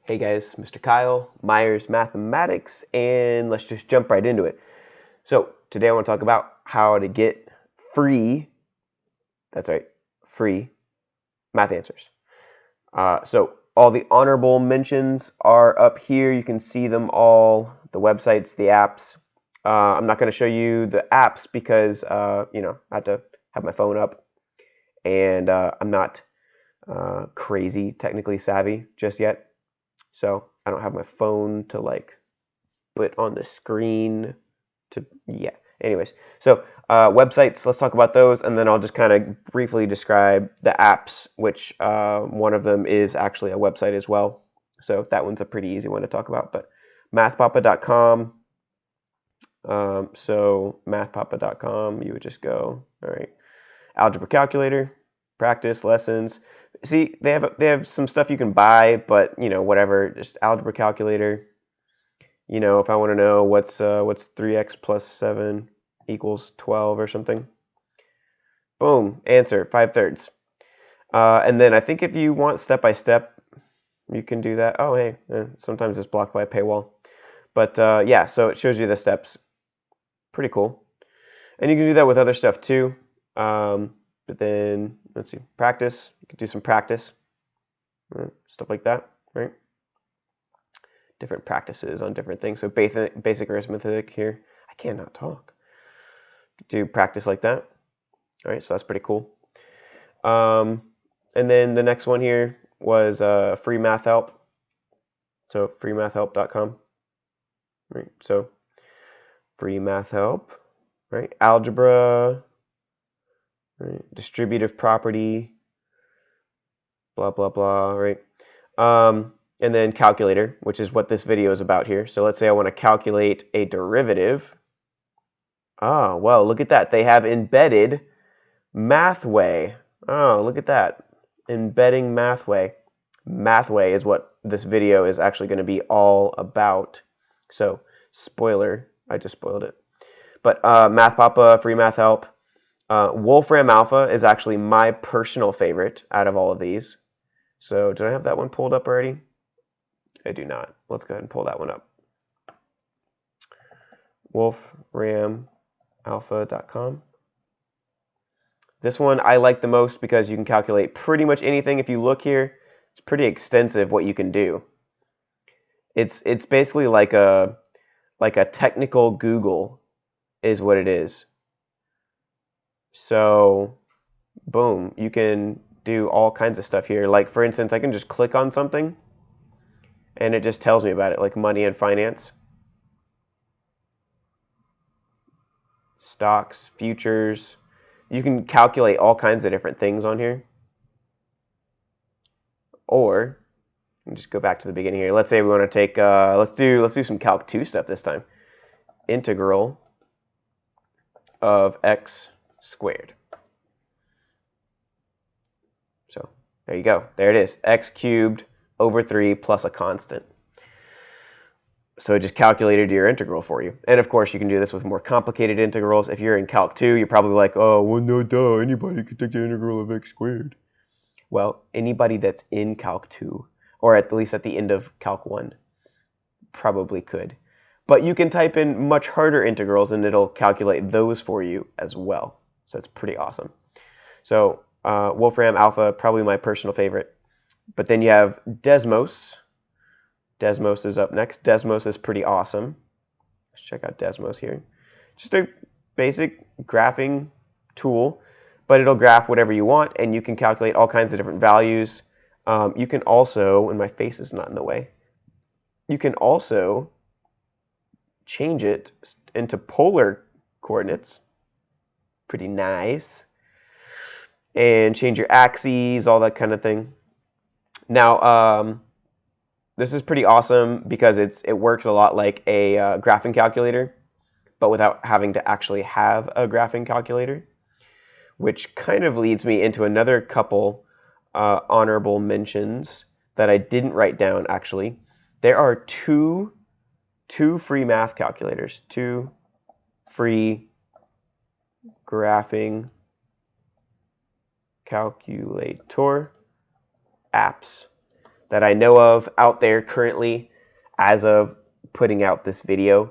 Hey guys, Mr. Kyle, Myers Mathematics, and let's just jump right into it. So today I want to talk about how to get free, that's right, free math answers. So all the honorable mentions are up here. You can see them all, the websites, the apps. I'm not going to show you the apps because, I have to have my phone up, and I'm not crazy technically savvy just yet. So I don't have my phone to put on the screen yeah. Anyways, so websites, let's talk about those, and then I'll just kind of briefly describe the apps, which one of them is actually a website as well. So that one's a pretty easy one to talk about. But MathPapa.com. So MathPapa.com, you would just go, all right, algebra calculator, practice lessons. See, they have some stuff you can buy, but whatever, just algebra calculator. If I want to know what's 3x plus 7 equals 12 or something. Boom, answer, 5/3. And then I think if you want step by step, you can do that. Oh, hey, sometimes it's blocked by a paywall. But yeah, so it shows you the steps. Pretty cool. And you can do that with other stuff too. But then, let's see, practice. You can do some practice. Stuff like that, right? Different practices on different things. So basic arithmetic here. I cannot talk. Do practice like that. All right, so that's pretty cool. And then the next one here was free math help. So freemathhelp.com. Right. So free math help. Right. Algebra. Right. Distributive property. Blah blah blah. Right. And then calculator, which is what this video is about here. So let's say I want to calculate a derivative. Ah, well, look at that. They have embedded MathWay. Oh, look at that. Embedding MathWay. MathWay is what this video is actually going to be all about. So, spoiler, I just spoiled it. But MathPapa, Free Math Help. Wolfram Alpha is actually my personal favorite out of all of these. So, did I have that one pulled up already? I do not. Let's go ahead and pull that one up. wolframalpha.com. This one I like the most because you can calculate pretty much anything. If you look here, it's pretty extensive what you can do. It's basically like a technical Google is what it is. So, boom, you can do all kinds of stuff here. Like, for instance, I can just click on something and it just tells me about it, like money and finance, stocks, futures. You can calculate all kinds of different things on here. Or just go back to the beginning here. Let's say we want to take let's do some Calc 2 stuff this time. Integral of x squared. So there you go. There it is. X cubed over 3 plus a constant. So it just calculated your integral for you. And of course, you can do this with more complicated integrals. If you're in Calc 2, you're probably like, oh, well, no, duh, anybody could take the integral of x squared. Well, anybody that's in Calc 2, or at least at the end of Calc 1, probably could. But you can type in much harder integrals and it'll calculate those for you as well. So it's pretty awesome. So Wolfram Alpha, probably my personal favorite. But then you have Desmos. Desmos is up next. Desmos is pretty awesome. Let's check out Desmos here. Just a basic graphing tool, but it'll graph whatever you want, and you can calculate all kinds of different values. You can also, and my face is not in the way, you can also change it into polar coordinates. Pretty nice. And change your axes, all that kind of thing. Now, this is pretty awesome because it works a lot like a graphing calculator, but without having to actually have a graphing calculator, which kind of leads me into another couple honorable mentions that I didn't write down, actually. There are two free math calculators, two free graphing calculator apps. that I know of out there currently as of putting out this video.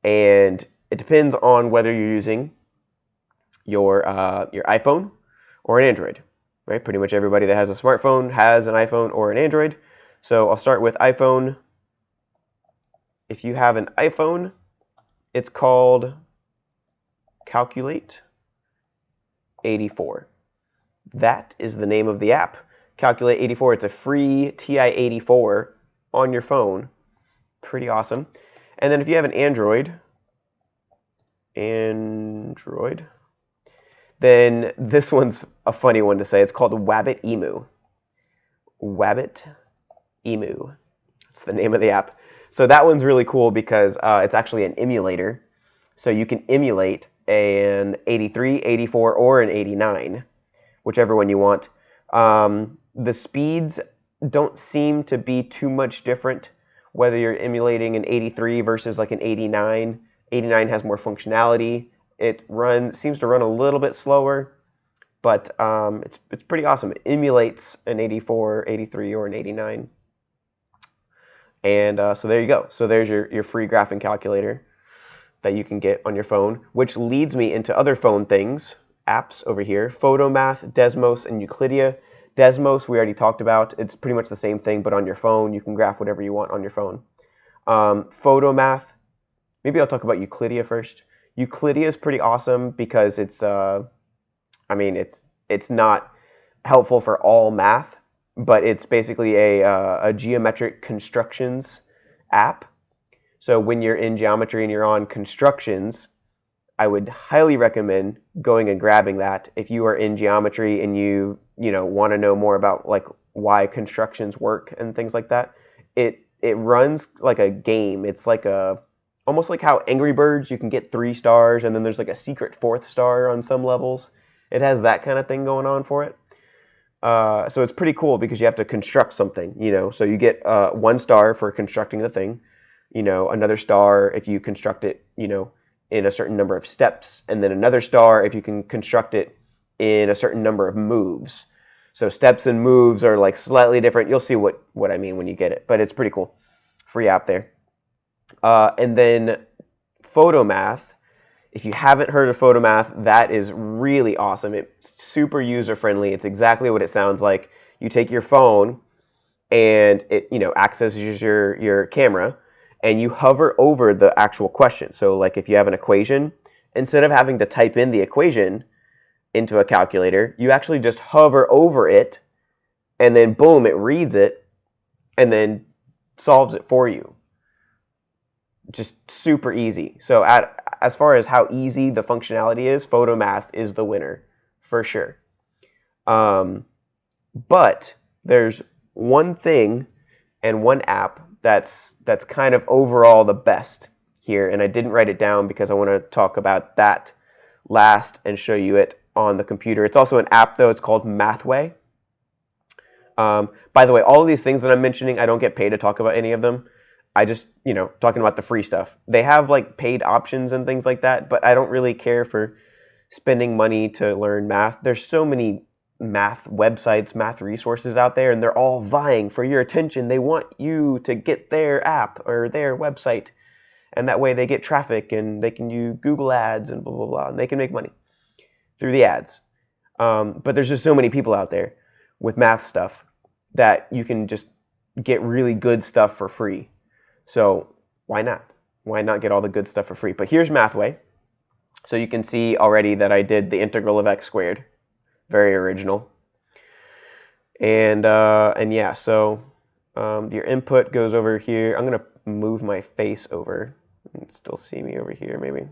And it depends on whether you're using your iPhone or an Android, right? Pretty much everybody that has a smartphone has an iPhone or an Android. So I'll start with iPhone. If you have an iPhone, it's called Calculate 84. That is the name of the app. Calculate 84. It's a free TI-84 on your phone. Pretty awesome. And then if you have an Android, then this one's a funny one to say. It's called Wabbit Emu. Wabbit Emu. That's the name of the app. So that one's really cool because it's actually an emulator. So you can emulate an 83, 84, or an 89, whichever one you want. The speeds don't seem to be too much different whether you're emulating an 83 versus like an 89. 89 has more functionality. It seems to run a little bit slower, but it's pretty awesome. It emulates an 84, 83, or an 89. And so there you go. So there's your free graphing calculator that you can get on your phone, which leads me into other phone things, apps over here. Photomath, Desmos, and Euclidia. Desmos we already talked about. It's pretty much the same thing, but on your phone. You can graph whatever you want on your phone. Photomath, maybe I'll talk about Euclidia first. Euclidia is pretty awesome because it's not helpful for all math, but it's basically a geometric constructions app. So when you're in geometry and you're on constructions, I would highly recommend going and grabbing that. If you are in geometry and you want to know more about like why constructions work and things like that, it runs like a game. It's like almost like how Angry Birds, you can get 3 stars and then there's like a secret 4th star on some levels. It has that kind of thing going on for it. So it's pretty cool because you have to construct something, So you get 1 star for constructing the thing, another star if you construct it, in a certain number of steps, and then another star if you can construct it in a certain number of moves. So steps and moves are like slightly different. You'll see what I mean when you get it, but it's pretty cool. Free app there. And then Photomath. If you haven't heard of Photomath, that is really awesome. It's super user-friendly. It's exactly what it sounds like. You take your phone and it, accesses your camera, and you hover over the actual question. So like if you have an equation, instead of having to type in the equation into a calculator, you actually just hover over it, and then boom, it reads it, and then solves it for you. Just super easy. So as far as how easy the functionality is, Photomath is the winner for sure. But there's one thing and one app that's kind of overall the best here, and I didn't write it down because I want to talk about that last and show you it on the computer. It's also an app though. It's called MathWay. By the way, all of these things that I'm mentioning, I don't get paid to talk about any of them. I just, talking about the free stuff. They have like paid options and things like that, but I don't really care for spending money to learn math. There's so many math websites, math resources out there, and they're all vying for your attention. They want you to get their app or their website, and that way they get traffic and they can use Google ads and blah, blah, blah, and they can make money through the ads. But there's just so many people out there with math stuff that you can just get really good stuff for free. So why not? Why not get all the good stuff for free? But here's MathWay. So you can see already that I did the integral of x squared. Very original. And yeah, so your input goes over here. I'm going to move my face over. You can still see me over here, maybe.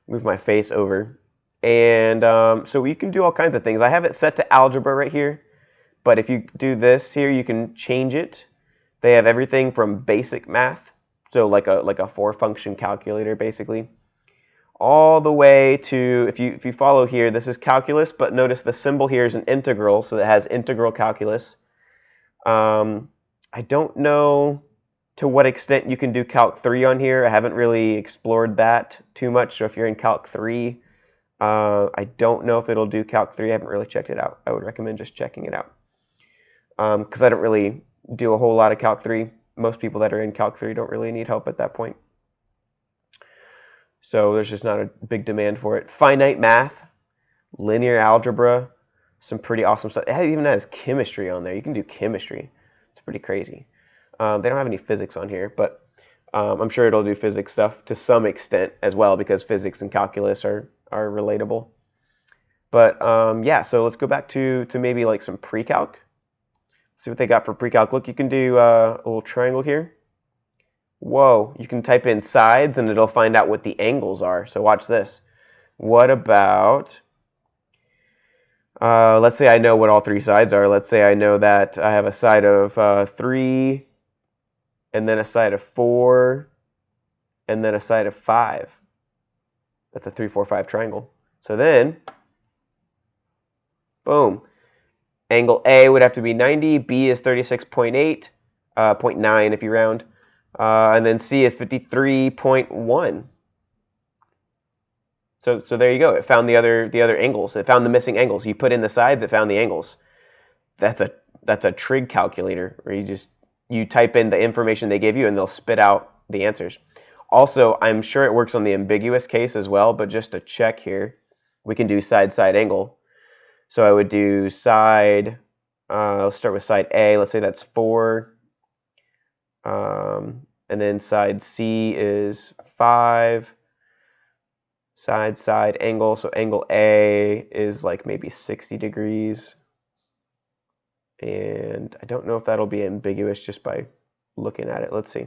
Move my face over. And so you can do all kinds of things. I have it set to algebra right here. But if you do this here, you can change it. They have everything from basic math, so like a 4-function calculator basically, all the way to, if you follow here, this is calculus, but notice the symbol here is an integral, so it has integral calculus. I don't know to what extent you can do Calc 3 on here. I haven't really explored that too much, so if you're in Calc 3, I don't know if it'll do Calc 3. I haven't really checked it out. I would recommend just checking it out. because I don't really do a whole lot of Calc 3. Most people that are in Calc 3 don't really need help at that point. So there's just not a big demand for it. Finite math, linear algebra, some pretty awesome stuff. It even has chemistry on there. You can do chemistry. It's pretty crazy. They don't have any physics on here, but I'm sure it'll do physics stuff to some extent as well, because physics and calculus are relatable. But yeah, so let's go back to maybe like some pre-calc. See what they got for pre-calc. Look, you can do a little triangle here. Whoa, you can type in sides and it'll find out what the angles are. So watch this. What about, let's say I know what all three sides are. Let's say I know that I have a side of 3, and then a side of 4, and then a side of 5. That's a 3, 4, 5 triangle. So then, boom. Angle A would have to be 90, B is 36.8, 0.9 if you round, and then C is 53.1. So there you go. It found the other angles. It found the missing angles. You put in the sides, it found the angles. That's a trig calculator, where you type in the information they give you and they'll spit out the answers. Also, I'm sure it works on the ambiguous case as well, but just to check here, we can do side angle. So I would do side, let's start with side A. Let's say that's 4. And then side C is 5. Side angle. So angle A is like maybe 60 degrees. And I don't know if that'll be ambiguous just by looking at it. Let's see.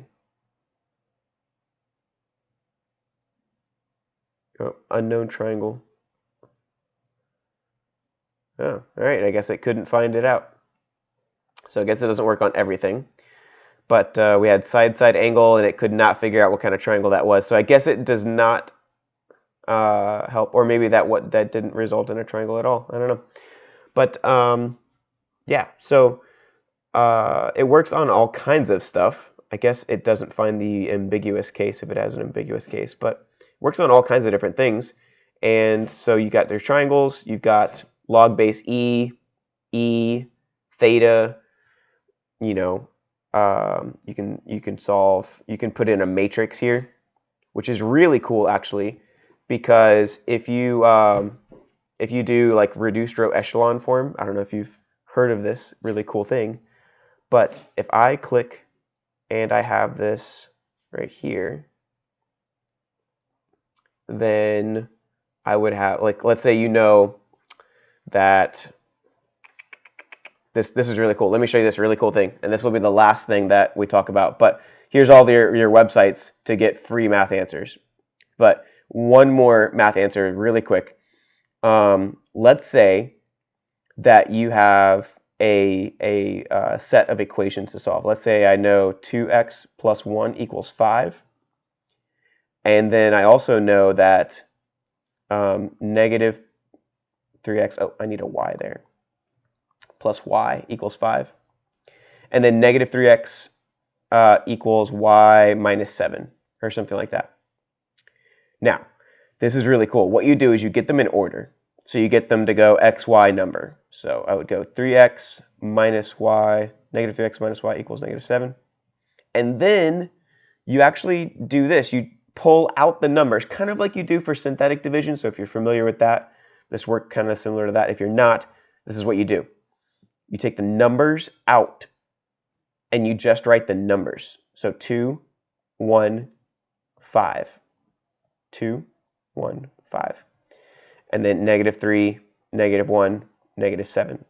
Oh, unknown triangle. Oh, all right. I guess it couldn't find it out. So I guess it doesn't work on everything. But we had side angle, and it could not figure out what kind of triangle that was. So I guess it does not help, or maybe that didn't result in a triangle at all. I don't know. But yeah, so it works on all kinds of stuff. I guess it doesn't find the ambiguous case if it has an ambiguous case, but it works on all kinds of different things. And so you got there's triangles, you've got log base E, theta. You know, you can put in a matrix here, which is really cool actually, because if you do like reduced row echelon form, I don't know if you've heard of this really cool thing, but if I click and I have this right here, then I would have, like, let's say you know that this is really cool. Let me show you this really cool thing, and this will be the last thing that we talk about. But here's all your websites to get free math answers. But one more math answer really quick. Let's say that you have a set of equations to solve. Let's say I know 2x plus 1 equals 5. And then I also know that negative 3x, oh, I need a y there, plus y equals 5. And then negative 3x equals y minus 7, or something like that. Now, this is really cool. What you do is you get them in order. So you get them to go x, y number. So I would go 3x minus y, negative 3x minus y equals negative 7. And then you actually do this. You pull out the numbers, kind of like you do for synthetic division. So if you're familiar with that, this works kind of similar to that. If you're not, this is what you do. You take the numbers out, and you just write the numbers. So 2, 1, 5. 2, 1, 5. And then negative 3, negative 1, negative 7.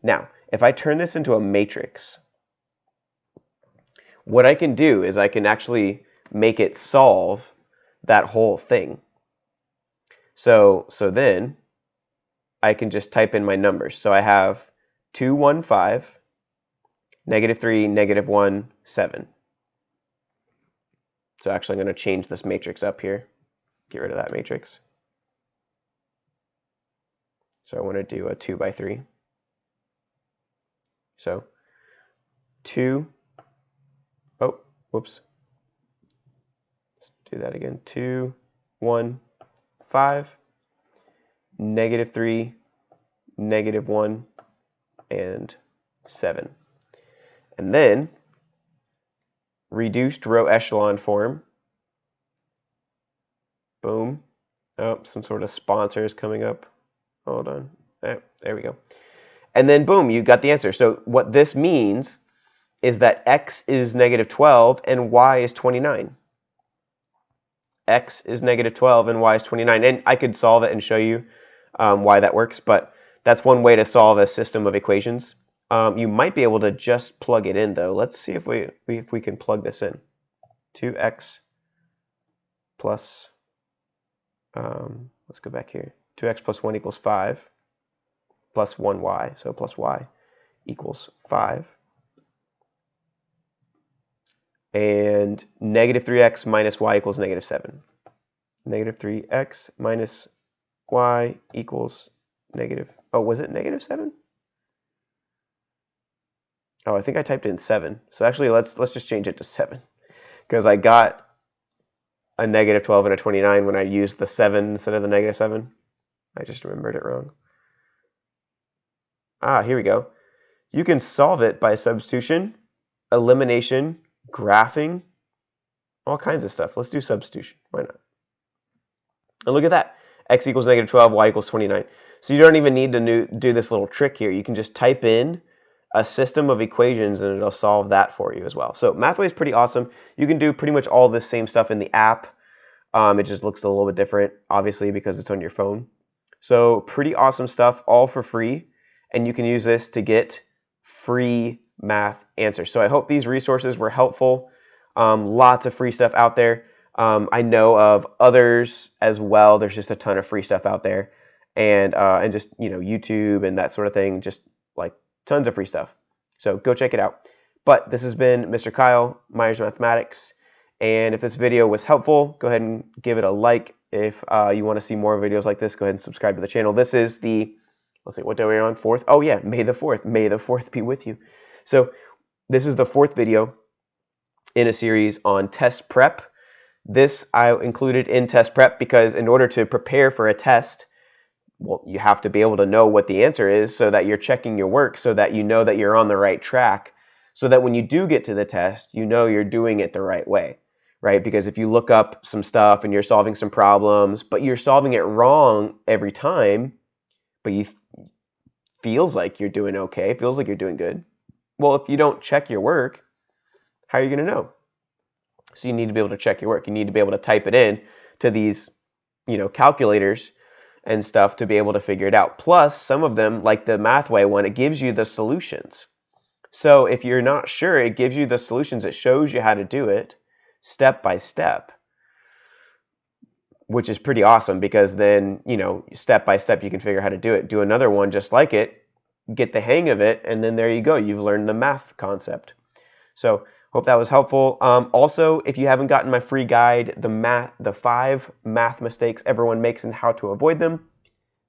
Now, if I turn this into a matrix, what I can do is I can actually make it solve that whole thing. So then I can just type in my numbers. So I have 2, 1, 5, negative 3, negative 1, 7. So actually I'm going to change this matrix up here. Get rid of that matrix. So I want to do a 2 by 3. So 2, oh, whoops. Let's do that again. 2, 1, 5, negative 3, negative 1, and 7. And then reduced row echelon form. Boom. Oh, some sort of sponsor is coming up. Hold on. There we go. And then boom, you got the answer. So what this means is that x is negative 12 and y is 29. X is negative 12 and y is 29. And I could solve it and show you why that works, but that's one way to solve a system of equations. You might be able to just plug it in, though. Let's see if we can plug this in. 2x plus, let's go back here. 2x plus 1 equals 5 plus 1y, so plus y equals 5. And negative 3x minus y equals negative 7. Negative 3x minus y equals negative, oh, was it negative 7? Oh, I think I typed in 7. So actually, let's just change it to 7. Because I got a negative 12 and a 29 when I used the 7 instead of the negative 7. I just remembered it wrong. Ah, here we go. You can solve it by substitution, elimination, graphing, all kinds of stuff. Let's do substitution. Why not? And look at that. X equals negative 12, y equals 29. So you don't even need to do this little trick here. You can just type in a system of equations and it'll solve that for you as well. So MathWay is pretty awesome. You can do pretty much all this same stuff in the app. It just looks a little bit different, obviously, because it's on your phone. So pretty awesome stuff, all for free. And you can use this to get free math answers. So I hope these resources were helpful. Lots of free stuff out there. I know of others as well. There's just a ton of free stuff out there. And just, YouTube and that sort of thing, just like tons of free stuff. So go check it out. But this has been Mr. Kyle, Myers Mathematics. And if this video was helpful, go ahead and give it a like. If you want to see more videos like this, go ahead and subscribe to the channel. This is the, let's see, what day are we on? 4th? Oh yeah, May the 4th. May the 4th be with you. So this is the 4th video in a series on test prep. This I included in test prep because in order to prepare for a test, well, you have to be able to know what the answer is so that you're checking your work, so that you know that you're on the right track, so that when you do get to the test, you know you're doing it the right way, right? Because if you look up some stuff and you're solving some problems, but you're solving it wrong every time, but you feels like you're doing okay, feels like you're doing good. Well, if you don't check your work, how are you going to know? So you need to be able to check your work. You need to be able to type it in to these, calculators and stuff to be able to figure it out. Plus, some of them, like the MathWay one, it gives you the solutions. So if you're not sure, it gives you the solutions. It shows you how to do it step by step, which is pretty awesome because then, step by step, you can figure out how to do it. Do another one just like it, get the hang of it, and then there you go. You've learned the math concept. So hope that was helpful. Also, if you haven't gotten my free guide, the 5 math mistakes everyone makes and how to avoid them,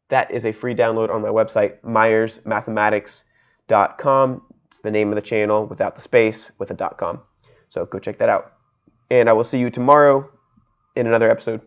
that is a free download on my website, MyersMathematics.com. It's the name of the channel without the space, with a .com. So go check that out. And I will see you tomorrow in another episode.